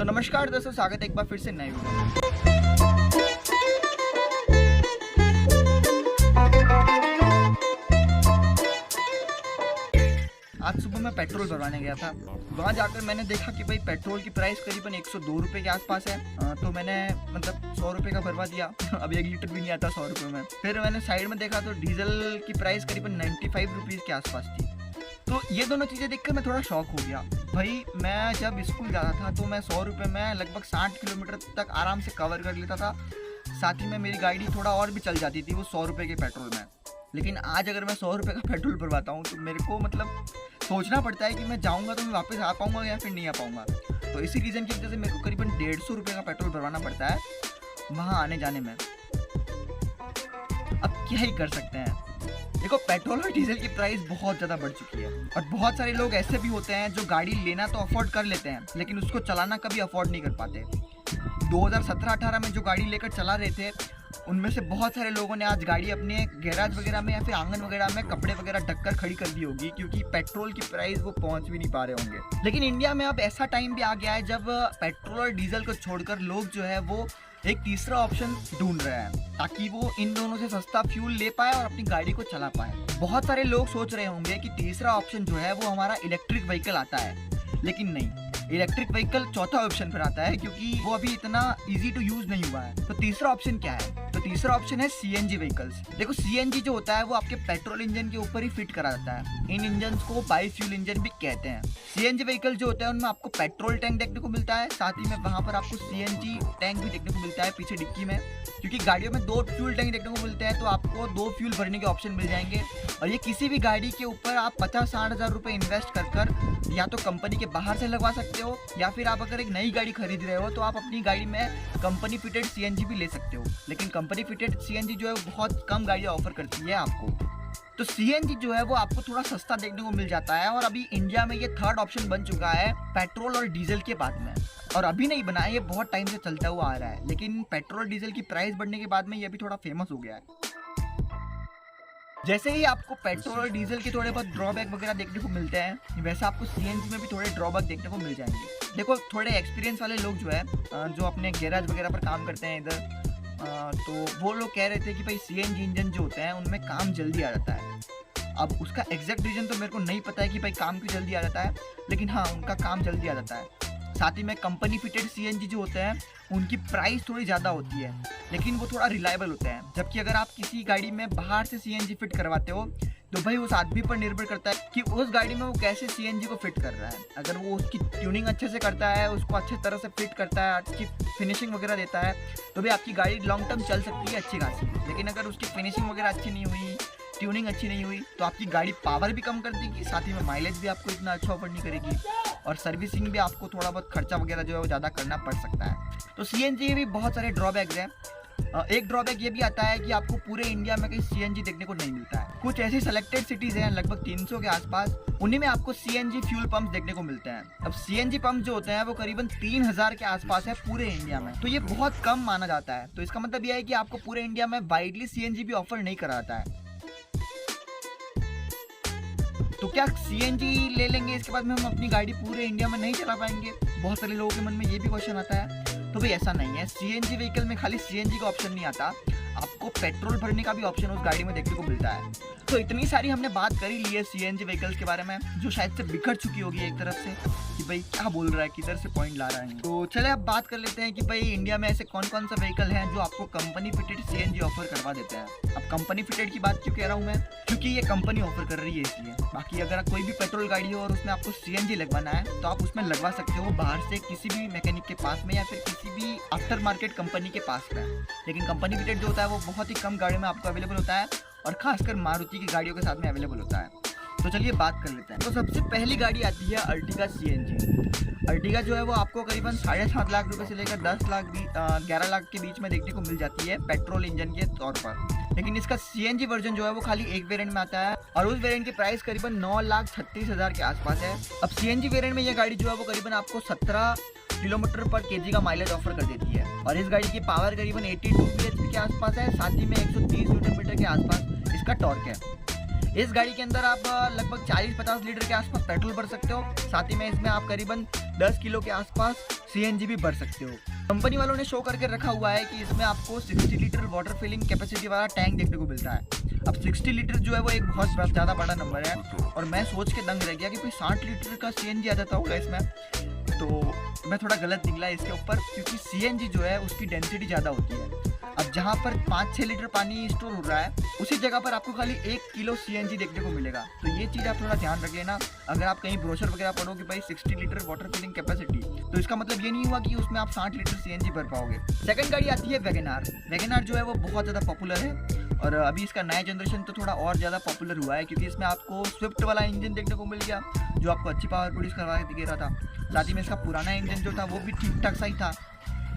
तो नमस्कार दोस्तों, स्वागत है एक बार फिर से नए वीडियो में। आज सुबह मैं पेट्रोल भरवाने गया था। वहाँ जाकर मैंने देखा कि भाई पेट्रोल की प्राइस करीबन 102 रुपये के आसपास है। तो मैंने 100 रुपये का भरवा दिया। अब 1 लीटर भी नहीं आता 100 रुपये में। फिर मैंने साइड में देखा तो डीजल की प्राइस करीबन 95 रुपीज़ के आसपास थी। तो ये दोनों चीज़ें देखकर मैं थोड़ा शॉक हो गया। भाई मैं जब स्कूल जाता था तो मैं 100 रुपये में लगभग 60 किलोमीटर तक आराम से कवर कर लेता था। साथ ही में मेरी गाड़ी थोड़ा और भी चल जाती थी वो 100 रुपये के पेट्रोल में। लेकिन आज अगर मैं 100 रुपये का पेट्रोल भरवाता हूँ तो मेरे को सोचना पड़ता है कि मैं जाऊँगा तो मैं वापस आ पाऊँगा या फिर नहीं आ पाऊँगा। तो इसी रीज़न की वजह से मेरे को करीबन 150 रुपये का पेट्रोल भरवाना पड़ता है वहाँ आने जाने में। अब क्या ही कर सकते हैं। देखो, पेट्रोल और डीजल की प्राइस बहुत ज़्यादा बढ़ चुकी है और बहुत सारे लोग ऐसे भी होते हैं जो गाड़ी लेना तो अफोर्ड कर लेते हैं लेकिन उसको चलाना कभी अफोर्ड नहीं कर पाते। 2017-18 में जो गाड़ी लेकर चला रहे थे उनमें से बहुत सारे लोगों ने आज गाड़ी अपने गैराज वगैरह में या फिर आंगन वगैरह में कपड़े वगैरह ढककर खड़ी कर दी होगी क्योंकि पेट्रोल की प्राइस वो पहुंच भी नहीं पा रहे होंगे। लेकिन इंडिया में अब ऐसा टाइम भी आ गया है जब पेट्रोल और डीजल को छोड़कर लोग जो है वो एक तीसरा ऑप्शन ढूंढ रहे हैं ताकि वो इन दोनों से सस्ता फ्यूल ले पाए और अपनी गाड़ी को चला पाए। बहुत सारे लोग सोच रहे होंगे कि तीसरा ऑप्शन जो है वो हमारा इलेक्ट्रिक व्हीकल आता है, लेकिन नहीं, इलेक्ट्रिक व्हीकल चौथा ऑप्शन पर आता है क्योंकि वो अभी इतना इजी टू यूज नहीं हुआ है। तो तीसरा ऑप्शन क्या है? तो तीसरा ऑप्शन है सीएनजी व्हीकल्स। देखो, सीएनजी जो होता है वो आपके पेट्रोल इंजन के ऊपर ही फिट करा जाता है। इन इंजन को बाई फ्यूल इंजन भी कहते हैं। सीएनजी व्हीकल जो होता है उनमें आपको पेट्रोल टैंक देखने को मिलता है, साथ ही में वहाँ पर आपको सीएनजी टैंक भी देखने को मिलता है पीछे डिक्की में, क्योंकि गाड़ियों में 2 फ्यूल टैंक देखने को मिलते हैं तो आपको 2 फ्यूल भरने के ऑप्शन मिल जाएंगे। और ये किसी भी गाड़ी के ऊपर आप 50-60 हज़ार रुपये इन्वेस्ट कर या तो कंपनी के बाहर से लगवा सकते हो या फिर आप अगर एक नई गाड़ी खरीद रहे हो तो आप अपनी गाड़ी में कंपनी फिटेड सीएनजी भी ले सकते हो। लेकिन कंपनी फिटेड सीएनजी जो है वो बहुत कम गाड़ियाँ ऑफर करती है आपको। तो सीएनजी जो है वो आपको थोड़ा सस्ता देखने को मिल जाता है और अभी इंडिया में ये थर्ड ऑप्शन बन चुका है पेट्रोल और डीजल के बाद में। और अभी नहीं बना है, ये बहुत टाइम से चलता हुआ आ रहा है, लेकिन पेट्रोल डीजल की प्राइस बढ़ने के बाद में ये भी थोड़ा फेमस हो गया है। जैसे ही आपको पेट्रोल और डीजल के थोड़े बहुत ड्रॉबैक वगैरह देखने को मिलते हैं वैसे आपको सीएनजी में भी थोड़े ड्रॉबैक देखने को मिल जाएंगे। देखो, थोड़े एक्सपीरियंस वाले लोग जो है जो अपने गैराज वगैरह पर काम करते हैं इधर, तो वो लोग कह रहे थे कि भाई सीएनजी इंजन जो होते हैं उनमें काम जल्दी आ जाता है। अब उसका एग्जैक्ट रीजन तो मेरे को नहीं पता है कि भाई काम क्यों जल्दी आ जाता है, लेकिन हाँ, उनका काम जल्दी आ जाता है। साथ ही में कंपनी फिटेड सीएनजी जो होते हैं उनकी प्राइस थोड़ी ज़्यादा होती है लेकिन वो थोड़ा रिलायबल होते हैं। जबकि अगर आप किसी गाड़ी में बाहर से सीएनजी फिट करवाते हो तो भाई उस आदमी पर निर्भर करता है कि उस गाड़ी में वो कैसे सीएनजी को फिट कर रहा है। अगर वो उसकी ट्यूनिंग अच्छे से करता है, उसको अच्छे तरह से फिट करता है, अच्छी फिनिशिंग वगैरह देता है तो भी आपकी गाड़ी लॉन्ग टर्म चल सकती है अच्छी खासी। लेकिन अगर उसकी फिनिशिंग वगैरह अच्छी नहीं हुई, ट्यूनिंग अच्छी नहीं हुई तो आपकी गाड़ी पावर भी कम कर देगी, साथ ही में माइलेज भी आपको इतना अच्छा ऑफर नहीं करेगी और सर्विसिंग भी आपको थोड़ा बहुत खर्चा वगैरह जो है वो ज़्यादा करना पड़ सकता है। तो सीएनजी के भी बहुत सारे ड्रॉबैक्स हैं। एक ड्रॉबैक ये भी आता है कि आपको पूरे इंडिया में कहीं सीएनजी देखने को नहीं मिलता है। कुछ ऐसी सेलेक्टेड सिटीज़ हैं लगभग 300 के आसपास, उन्हीं में आपको सीएनजी फ्यूल पंप्स देखने को मिलते हैं। अब सीएनजी पंप जो होते हैं वो करीबन 3000 के आसपास है पूरे इंडिया में, तो ये बहुत कम माना जाता है। तो इसका मतलब यह है कि आपको पूरे इंडिया में वाइडली सीएनजी भी ऑफर नहीं करा जाता है। तो क्या सीएनजी ले लेंगे इसके बाद में हम अपनी गाड़ी पूरे इंडिया में नहीं चला पाएंगे? बहुत सारे लोगों के मन में ये भी क्वेश्चन आता है। तो भाई ऐसा नहीं है, सीएनजी व्हीकल में खाली सीएनजी का ऑप्शन नहीं आता, आपको पेट्रोल भरने का भी ऑप्शन उस गाड़ी में देखने को मिलता है। तो इतनी सारी हमने बात कर ही ली है सीएनजी व्हीकल्स के बारे में जो शायद से बिखर चुकी होगी एक तरफ से कि भाई क्या बोल रहा है, किधर से पॉइंट ला रहा है। तो चले अब बात कर लेते हैं कि भाई इंडिया में ऐसे कौन कौन सा व्हीकल है जो आपको कंपनी फिटेड सीएनजी ऑफर करवा देते हैं। अब कंपनी फिटेड की बात क्यों कह रहा हूँ मैं, क्योंकि ये कंपनी ऑफर कर रही है इसलिए। बाकी अगर कोई भी पेट्रोल गाड़ी हो और उसमें आपको सीएनजी लगवाना है तो आप उसमें लगवा सकते हो बाहर से किसी भी मैकेनिक के पास में या फिर किसी भी आफ्टर मार्केट कंपनी के पास में। लेकिन कंपनी फिटेड जो होता है वो बहुत ही कम गाड़ियों में आपको अवेलेबल होता है और खासकर मारुति की गाड़ियों के साथ में अवेलेबल होता है। तो चलिए बात कर लेते हैं। तो सबसे पहली गाड़ी आती है अर्टिगा सीएनजी। अर्टिगा जो है वो आपको करीबन 7.5 लाख रुपए से लेकर 11 लाख के बीच में देखने को मिल जाती है पेट्रोल इंजन के तौर पर। लेकिन इसका सीएनजी वर्जन जो है वो खाली एक वेरिएंट में आता है और उस वेरिएंट की प्राइस करीबन 9,36,000 के आसपास है। अब सीएनजी वेरिएंट में यह गाड़ी जो है वो करीबन आपको 17 किलोमीटर पर केजी का माइलेज ऑफर कर देती है और इस गाड़ी की पावर करीबन 82 bhp के आसपास है, साथ ही में 130 न्यूटन मीटर के आसपास इसका टॉर्क है। इस गाड़ी के अंदर आप लगभग 40-50 लीटर के आसपास पेट्रोल भर सकते हो। साथ ही में इसमें आप करीबन 10 किलो के आसपास सीएनजी भी भर सकते हो। कंपनी वालों ने शो करके रखा हुआ है कि इसमें आपको 60 लीटर वाटर फिलिंग कैपेसिटी वाला टैंक देखने को मिलता है। अब 60 लीटर जो है वो एक बहुत ज़्यादा बड़ा नंबर है और मैं सोच के दंग रह गया कि कोई 60 लीटर का सीएनजी आ जाता होगा इसमें। तो मैं थोड़ा गलत निकला इसके ऊपर, क्योंकि सीएनजी जो है उसकी डेंसिटी ज़्यादा होती है। अब जहाँ पर 5-6 लीटर पानी स्टोर हो रहा है उसी जगह पर आपको खाली 1 किलो सीएनजी देखने को मिलेगा। तो ये चीज़ आप थोड़ा ध्यान रख लेना। अगर आप कहीं ब्रोशर वगैरह पढ़ो कि भाई 60 लीटर वाटर फिलिंग कैपेसिटी, तो इसका मतलब ये नहीं हुआ कि उसमें आप 60 लीटर सीएनजी भर पाओगे। सेकंड गाड़ी आती है वैगनआर। वैगनआर जो है वो बहुत ज़्यादा पॉपुलर है और अभी इसका नया जनरेशन तो थोड़ा और ज़्यादा पॉपुलर हुआ है, क्योंकि इसमें आपको स्विफ्ट वाला इंजन देखने को मिल गया जो आपको अच्छी पावर प्रोड्यूस करवा के दे रहा था। साथ ही में इसका पुराना इंजन जो था वो भी ठीक ठाक सा ही था।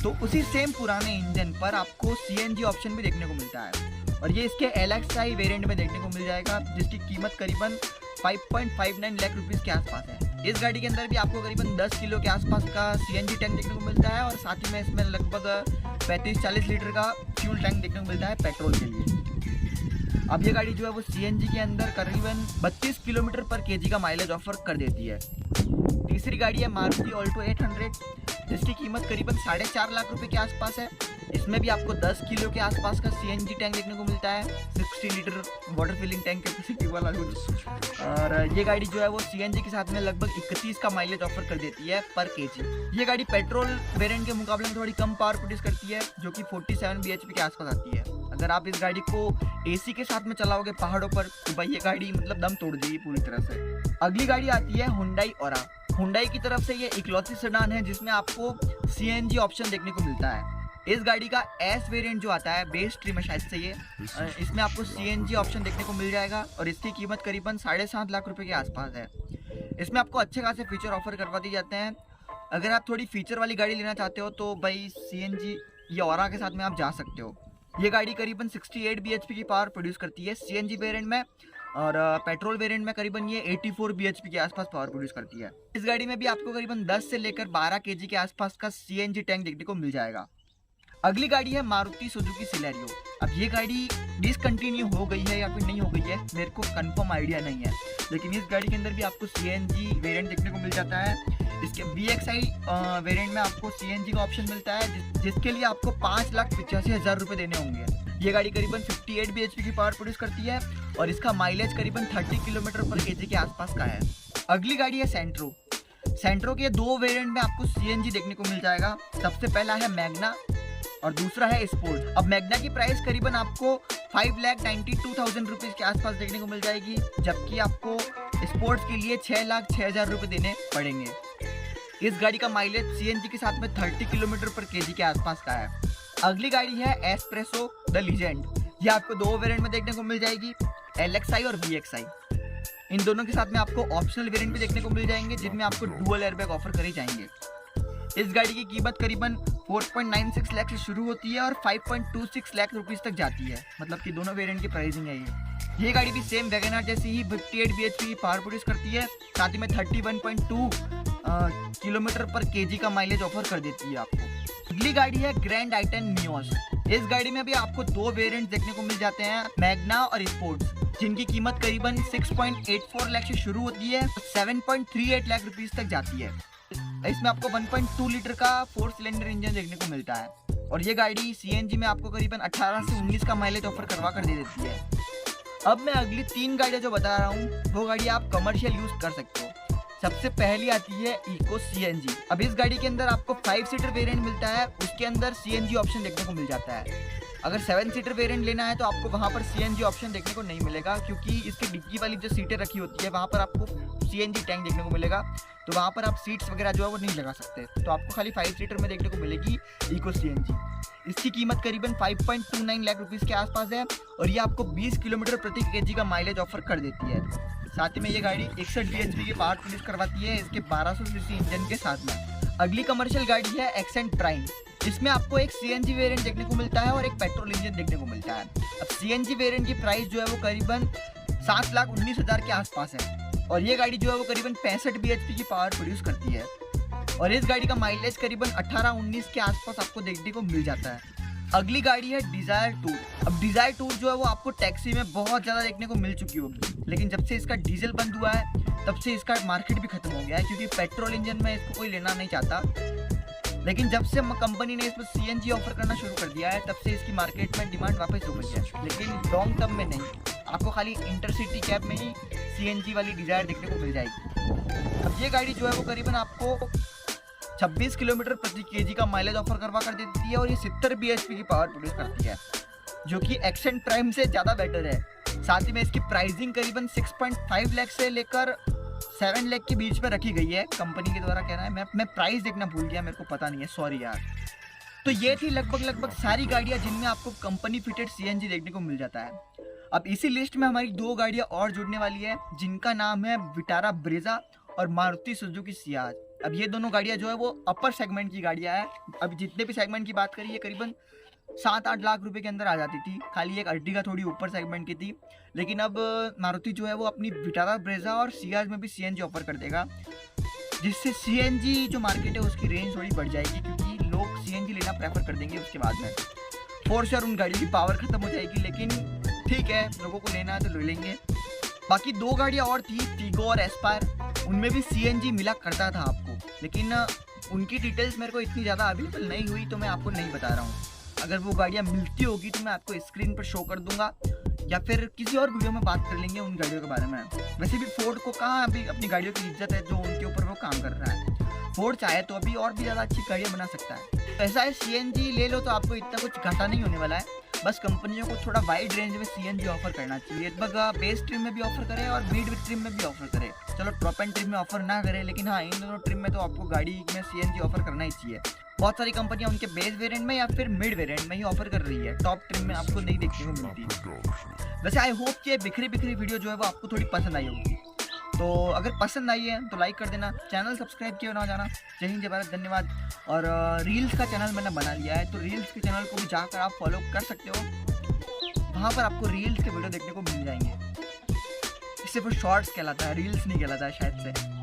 तो उसी सेम पुराने इंजन पर आपको सीएनजी ऑप्शन भी देखने को मिलता है और ये इसके LXi वेरिएंट में देखने को मिल जाएगा, जिसकी कीमत करीबन 5.59 लाख रुपीज़ के आसपास है। इस गाड़ी के अंदर भी आपको करीबन 10 किलो के आसपास का सीएनजी टैंक देखने को मिलता है और साथ ही में इसमें लगभग 35-40 लीटर का फ्यूल टैंक देखने को मिलता है पेट्रोल के लिए। अब ये गाड़ी जो है वो सीएनजी के अंदर करीबन 32 किलोमीटर पर केजी का माइलेज ऑफर कर देती है। तीसरी गाड़ी है मारुति ऑल्टो 800, जिसकी कीमत करीबन 4.5 लाख रुपए के आसपास है। इसमें भी आपको 10 किलो के आसपास का सीएनजी टैंक देखने को मिलता है, 60 litre water filling tank capacity वाला कुछ। और ये गाड़ी जो है वो सीएनजी के साथ में लगभग 31 का माइलेज ऑफर कर देती है पर केजी। ये गाड़ी पेट्रोल वेरिएंट के मुकाबले में थोड़ी कम पावर प्रोड्यूस करती है, जो कि 47 bhp के आसपास आती है। अगर आप इस गाड़ी को एसी के साथ में चलाओगे पहाड़ों पर तो भाई ये गाड़ी मतलब दम तोड़ देगी पूरी तरह से। अगली गाड़ी आती है हुंडई ओरा। हुंडई की तरफ से ये इकलौती सेडान है जिसमें आपको सीएनजी ऑप्शन देखने को मिलता है। इस गाड़ी का एस वेरिएंट जो आता है बेस ट्रिम है शायद से ये, इसमें आपको सीएनजी ऑप्शन देखने को मिल जाएगा और इसकी कीमत करीबन 7.5 लाख रुपए के आसपास है। इसमें आपको अच्छे खासे फीचर ऑफर करवा दिए जाते हैं। अगर आप थोड़ी फीचर वाली गाड़ी लेना चाहते हो तो भाई सीएनजी या ओरा के साथ में आप जा सकते हो। ये गाड़ी करीबन 68 bhp की पावर प्रोड्यूस करती है सीएनजी वेरिएंट में और पेट्रोल वेरिएंट में करीबन ये 84 bhp के आसपास पावर प्रोड्यूस करती है। इस गाड़ी में भी आपको करीबन 10 से लेकर 12 kg के आसपास का सीएनजी टैंक देखने को मिल जाएगा। अगली गाड़ी है मारुति सुजुकी सिलेरियो। अब ये गाड़ी डिसकंटिन्यू हो गई है या फिर नहीं हो गई है मेरे को कंफर्म आइडिया नहीं है, लेकिन इस गाड़ी के अंदर भी आपको सीएनजी वेरिएंट देखने को मिल जाता है। इसके VXi वेरिएंट में आपको सीएनजी का ऑप्शन मिलता है, जिसके लिए आपको 5,85,000 रुपये देने होंगे। ये गाड़ी करीबन 58 bhp की पावर प्रोड्यूस करती है और इसका माइलेज करीबन 30 किलोमीटर पर केजी के आसपास का है। अगली गाड़ी है सेंट्रो। सेंट्रो के 2 वेरिएंट में आपको सीएनजी देखने को मिल जाएगा। सबसे पहला है मैग्ना और दूसरा है स्पोर्ट। अब मैग्ना की प्राइस करीबन आपको 5,92,000 रुपीज़ के आसपास देखने को मिल जाएगी, जबकि आपको स्पोर्ट्स के लिए 6,06,000 रुपये देने पड़ेंगे। इस गाड़ी का माइलेज सीएनजी के साथ में 30 किलोमीटर पर केजी के आसपास का है। अगली गाड़ी है एस्प्रेसो द लीजेंड। ये आपको 2 वेरिएंट में देखने को मिल जाएगी, LXi और VXi। इन दोनों के साथ में आपको ऑप्शनल वेरिएंट भी देखने को मिल जाएंगे, जिनमें आपको डुअल एयरबैग ऑफर करे जाएंगे। इस गाड़ी की कीमत करीबन 4.96 लाख से शुरू होती है और 5.26 लाख रुपीस तक जाती है, मतलब कि दोनों वेरिएंट की प्राइसिंग है ये गाड़ी भी सेम वैगनआर जैसी ही 58 bhp की पावर प्रोड्यूस करती है, साथ ही में 31.2 किलोमीटर पर केजी का माइलेज ऑफर कर देती है आपको। अगली गाड़ी है ग्रैंड आइटन नियोस। इस गाड़ी में भी आपको 2 वेरिएंट देखने को मिल जाते हैं, मैग्ना और स्पोर्ट्स, जिनकी कीमत करीबन 6.84 लाख से शुरू होती है, 7.38 लाख रुपीस तक जाती है। इसमें आपको 1.2 लीटर का 4 सिलेंडर इंजन देखने को मिलता है और ये गाड़ी सीएनजी में आपको करीबन 18 से 19 का माइलेज ऑफर करवा कर दे देती है। अब मैं अगली 3 गाड़ियाँ जो बता रहा हूँ वो गाड़ी आप कमर्शियल यूज कर सकते हो। सबसे पहली आती है इको सीएनजी। अब इस गाड़ी के अंदर आपको 5 सीटर वेरिएंट मिलता है, उसके अंदर सीएनजी ऑप्शन देखने को मिल जाता है। अगर 7 सीटर वेरिएंट लेना है तो आपको वहाँ पर सीएनजी ऑप्शन देखने को नहीं मिलेगा, क्योंकि इसकी डिग्गी वाली जो सीटें रखी होती है वहाँ पर आपको सीएनजी टैंक देखने को मिलेगा, तो वहाँ पर आप सीट्स वगैरह जो है वो नहीं लगा सकते। तो आपको खाली 5 सीटर में देखने को मिलेगी इको सीएनजी। इसकी कीमत करीबन 5.29 लाख रुपीज़ के आसपास है और ये आपको 20 किलोमीटर प्रति केजी का माइलेज ऑफर कर देती है। साथ ही में ये गाड़ी 61 bhp की पावर प्रोड्यूस करवाती है इसके 1200 सीसी इंजन के साथ में। अगली कमर्शियल गाड़ी है एक्सेंट प्राइम। इसमें आपको एक सीएनजी वेरिएंट देखने को मिलता है और एक पेट्रोल इंजन देखने को मिलता है। अब सीएनजी वेरिएंट की प्राइस जो है वो करीबन 7,19,000 के आसपास है और ये गाड़ी जो है वो करीबन 65 bhp की पावर प्रोड्यूस करती है और इस गाड़ी का माइलेज करीबन 18-19 के आसपास आपको देखने को मिल जाता है। अगली गाड़ी है डिजायर टूर। अब डिजायर टूर जो है वो आपको टैक्सी में बहुत ज़्यादा देखने को मिल चुकी होगी, लेकिन जब से इसका डीजल बंद हुआ है तब से इसका मार्केट भी खत्म हो गया है, क्योंकि पेट्रोल इंजन में इसको कोई लेना नहीं चाहता। लेकिन जब से कंपनी ने इस पर सीएनजी ऑफर करना शुरू कर दिया है तब से इसकी मार्केट में डिमांड वापस हो गई है, लेकिन लॉन्ग टर्म में नहीं। आपको खाली इंटरसिटी कैब में ही सीएनजी वाली डिजायर देखने को मिल जाएगी। अब ये गाड़ी जो है वो करीबन आपको 26 किलोमीटर प्रति केजी का माइलेज ऑफर करवा कर देती है और ये 70 bhp की पावर प्रोड्यूस करती है, जो कि एक्सेंट प्राइम से ज़्यादा बेटर है। साथ ही में इसकी प्राइसिंग करीबन 6.5 लाख से लेकर 7 लाख के बीच में रखी गई है, कंपनी के द्वारा कहना है। मैं प्राइस देखना भूल गया, मेरे को पता नहीं है, सॉरी यार। तो ये थी लगभग सारी गाड़ियाँ जिनमें आपको कंपनी फिटेड सीएनजी देखने को मिल जाता है। अब इसी लिस्ट में हमारी 2 गाड़ियाँ और जुड़ने वाली है, जिनका नाम है विटारा ब्रेजा और मारुति सुजुकी सियाज। अब ये दोनों गाड़ियाँ जो है वो अपर सेगमेंट की गाड़ियाँ हैं। अब जितने भी सेगमेंट की बात करिए करीबन 7-8 लाख रुपए के अंदर आ जाती थी, खाली एक अर्टिगा थोड़ी ऊपर सेगमेंट की थी। लेकिन अब मारुति जो है वो अपनी विटारा ब्रेजा और सियाज में भी सीएनजी ऑफर कर देगा, जिससे सीएनजी जो मार्केट है उसकी रेंज थोड़ी बढ़ जाएगी, क्योंकि लोग सीएनजी लेना प्रेफर कर देंगे उसके बाद में। फोर श्योर उन गाड़ी की पावर खत्म हो जाएगी, लेकिन ठीक है, लोगों को लेना है तो ले लेंगे। बाकी 2 गाड़ियाँ और थी, टीगो और एस्पायर, उनमें भी सीएनजी मिला करता था आपको, लेकिन उनकी डिटेल्स मेरे को इतनी ज़्यादा अवेलेबल नहीं हुई तो मैं आपको नहीं बता रहा हूँ। अगर वो गाड़ियाँ मिलती होगी तो मैं आपको स्क्रीन पर शो कर दूंगा, या फिर किसी और वीडियो में बात कर लेंगे उन गाड़ियों के बारे में। वैसे भी फोर्ड को कहाँ अभी अपनी गाड़ियों की इज्जत है जो उनके ऊपर वो काम कर रहा है। फोर्ड चाहे तो अभी और भी ज़्यादा अच्छी गाड़ियाँ बना सकता है। ऐसा है, सीएनजी ले लो तो आपको इतना कुछ घाटा नहीं होने वाला है, बस कंपनियों को थोड़ा वाइड रेंज में सीएनजी ऑफर करना चाहिए। लगभग बेस ट्रिम में भी ऑफर करे और मिड ट्रिम में भी ऑफर करे। चलो टॉप एंड ट्रिम में ऑफर ना करे, लेकिन हाँ, इन दोनों ट्रिम में तो आपको गाड़ी में सीएनजी ऑफर करना ही चाहिए। बहुत सारी कंपनियां उनके बेस वेरिएंट में या फिर मिड वेरिएंट में ही ऑफर कर रही है, टॉप ट्रिम में आपको नहीं देखने को मिलती। वैसे आई होप कि बिखरी वीडियो जो है वो आपको थोड़ी पसंद आई होगी। तो अगर पसंद आई है तो लाइक कर देना, चैनल सब्सक्राइब किया ना जाना। जय हिंद, जय भारत, धन्यवाद। और रील्स का चैनल मैंने बना लिया है, तो रील्स के चैनल को भी जाकर आप फॉलो कर सकते हो। वहाँ पर आपको रील्स के वीडियो देखने को मिल जाएंगे। सिर्फ शॉर्ट्स कहलाता है, रील्स नहीं कहलाता है शायद से।